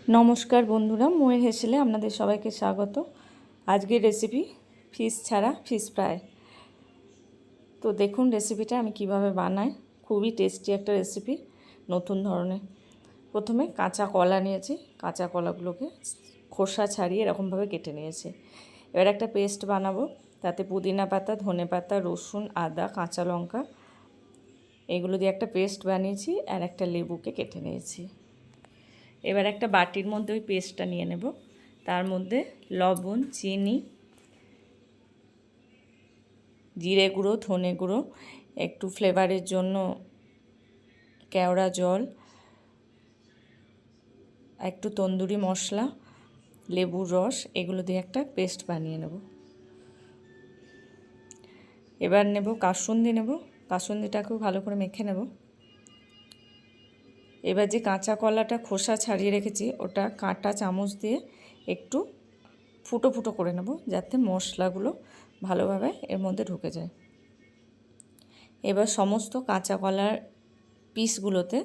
নমস্কার বন্ধুরা, ময়ের হেসেলে আপনাদের সবাইকে স্বাগত। আজকের রেসিপি ফিশ ছাড়া ফিশ ফ্রাই। তো দেখুন রেসিপিটা আমি কিভাবে বানাই। খুবই টেস্টি একটা রেসিপি, নতুন ধরনের। প্রথমে কাঁচা কলা নিয়েছি, কাঁচা কলাগুলোকে খোসা ছাড়িয়ে এরকমভাবে কেটে নিয়েছি। এবার একটা পেস্ট বানাবো, তাতে পুদিনা পাতা, ধনে পাতা, রসুন, আদা, কাঁচা লঙ্কা এগুলো দিয়ে একটা পেস্ট বানিয়েছি, আর একটা লেবুকে কেটে নিয়েছি। এবার একটা বাটির মধ্যে ওই পেস্টটা নিয়ে নেব, তার মধ্যে লবণ, চিনি, জিরে গুঁড়ো, ধনে গুঁড়ো, একটু ফ্লেভারের জন্য কেওড়া জল, একটু তন্দুরি মশলা, লেবুর রস, এগুলো দিয়ে একটা পেস্ট বানিয়ে নেব। এবার নেব কাসুন্দি, কাসুন্দিটাকেও ভালো করে মেখে নেব। এবার যে কাঁচা কলাটা খোসা ছাড়িয়ে রেখেছি, ওটা কাঁটা চামচ দিয়ে একটু ফুটো ফুটো করে নেব, যাতে মশলাগুলো ভালোভাবে এর মধ্যে ঢুকে যায়। এবার সমস্ত কাঁচা কলার পিসগুলোতে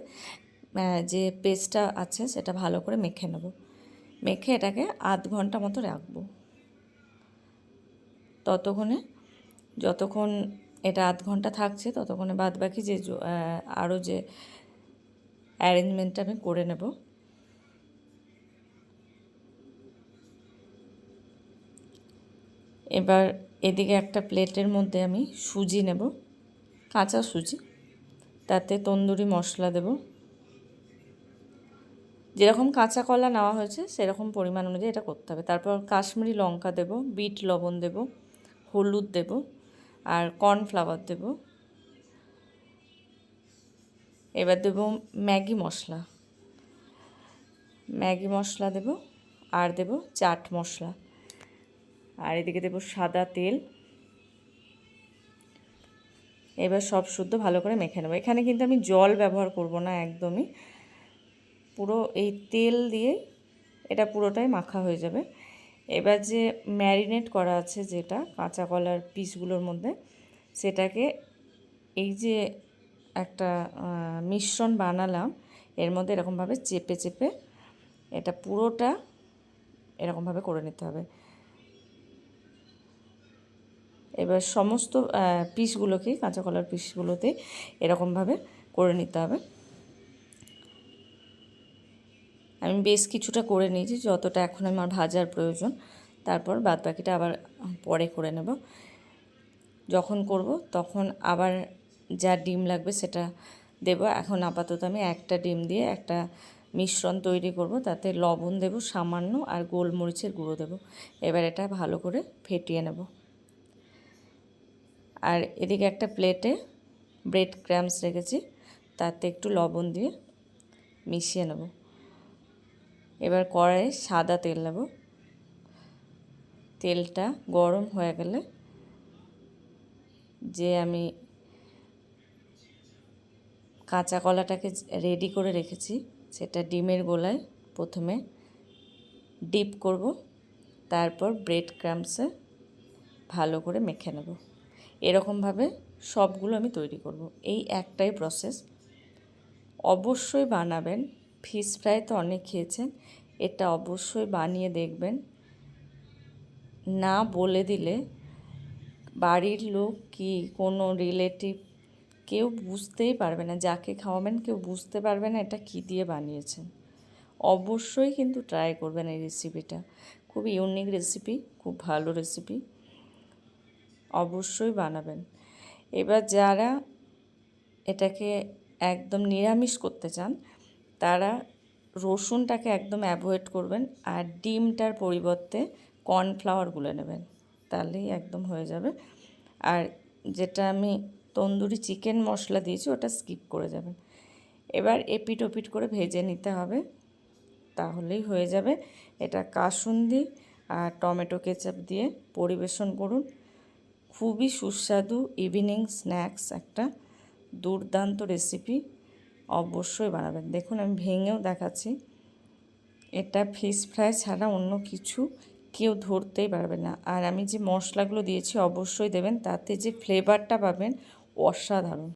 যে পেস্টটা আছে সেটা ভালো করে মেখে নেব। মেখে এটাকে আধ ঘন্টা মতো রাখবো। যতক্ষণ এটা আধ ঘন্টা থাকছে, ততক্ষণে বাদ বাকি যে আরও যে অ্যারেঞ্জমেন্টটা আমি করে নেব। এবার এদিকে একটা প্লেটের মধ্যে আমি সুজি নেব, কাঁচা সুজি, তাতে তন্দুরি মশলা দেব। যেরকম কাঁচা কলা নেওয়া হয়েছে সেরকম পরিমাণ অনুযায়ী এটা করতে হবে। তারপর কাশ্মীরি লঙ্কা দেব, বিট লবণ দেব, হলুদ দেব, আর কর্নফ্লাওয়ার দেব। এবার দেব ম্যাগি মশলা দেব, আর দেব চাট মশলা, আর এদিকে দেব সাদা তেল। এবার সব শুদ্ধ ভালো করে মেখে নেব। এখানে কিন্তু আমি জল ব্যবহার করব না, একদমই পুরো এই তেল দিয়ে এটা পুরোটাই মাখা হয়ে যাবে। এবার যে ম্যারিনেট করা আছে যেটা কাঁচা কলার পিসগুলোর মধ্যে, সেটাকে এই যে একটা মিশ্রণ বানালাম এর মধ্যে এরকমভাবে চেপে চেপে এটা পুরোটা এরকমভাবে করে নিতে হবে। এবার সমস্ত পিসগুলোকে, কাঁচা কলার পিসগুলোতে এরকমভাবে করে নিতে হবে। আমি বেশ কিছুটা করে নিয়েছি, যতটা এখন আমার ভাজার প্রয়োজন। তারপর বাদ বাকিটা আবার পরে করে নেব। যখন করব তখন আবার যা ডিম লাগবে সেটা দেব। এখন আপাতত আমি একটা ডিম দিয়ে একটা মিশ্রণ তৈরি করব, তাতে লবণ দেব সামান্য, আর গোলমরিচের গুঁড়ো দেব। এবার এটা ভালো করে ফেটিয়ে নেব। আর এদিকে একটা প্লেটে ব্রেড ক্রাম্বস রেখেছি, তাতে একটু লবণ দিয়ে মিশিয়ে নেব। এবার কড়াইয়ে সাদা তেল নেব। তেলটা গরম হয়ে গেলে যে আমি কাঁচা কলাটাকে রেডি করে রেখেছি সেটা ডিমের গোলায় প্রথমে ডিপ করব, তারপর ব্রেড ক্রাম্বসে ভালো করে মেখে নেব। এরকমভাবে সবগুলো আমি তৈরি করব। এই একটাই প্রসেস, অবশ্যই বানাবেন। ফিশ ফ্রাই তো অনেক খেয়েছেন, এটা অবশ্যই বানিয়ে দেখবেন। না বলে দিলে বাড়ির লোক কি কোনো রিলেটিভ কেউ বুঝতেই পারবে না, যাকে খাওয়াবেন কেউ বুঝতে পারবে না এটা কী দিয়ে বানিয়েছেন। অবশ্যই কিন্তু ট্রাই করবেন এই রেসিপিটা, খুব ইউনিক রেসিপি, খুব ভালো রেসিপি, অবশ্যই বানাবেন। এবার যারা এটাকে একদম নিরামিষ করতে চান তারা রসুনটাকে একদম অ্যাভয়েড করবেন, আর ডিমটার পরিবর্তে কর্নফ্লাওয়ার গুলে নেবেন, তাহলেই একদম হয়ে যাবে। আর যেটা আমি তন্দুরি চিকেন মশলা দিয়েছি ওটা স্কিপ করে যাবেন। এবার এপিট ওপিট করে ভেজে নিতে হবে, তাহলেই হয়ে যাবে। এটা কাসুন্দি আর টমেটো কেচাপ দিয়ে পরিবেশন করুন। খুবই সুস্বাদু ইভিনিং স্ন্যাক্স, একটা দুর্দান্ত রেসিপি, অবশ্যই বানাবেন। দেখুন আমি ভেঙেও দেখাচ্ছি, এটা ফিশ ফ্রাই ছাড়া অন্য কিছু কেউ ধরতেই পারবে না। আর আমি যে মশলাগুলো দিয়েছি অবশ্যই দেবেন, তাতে যে ফ্লেভারটা পাবেন অসাধারণ।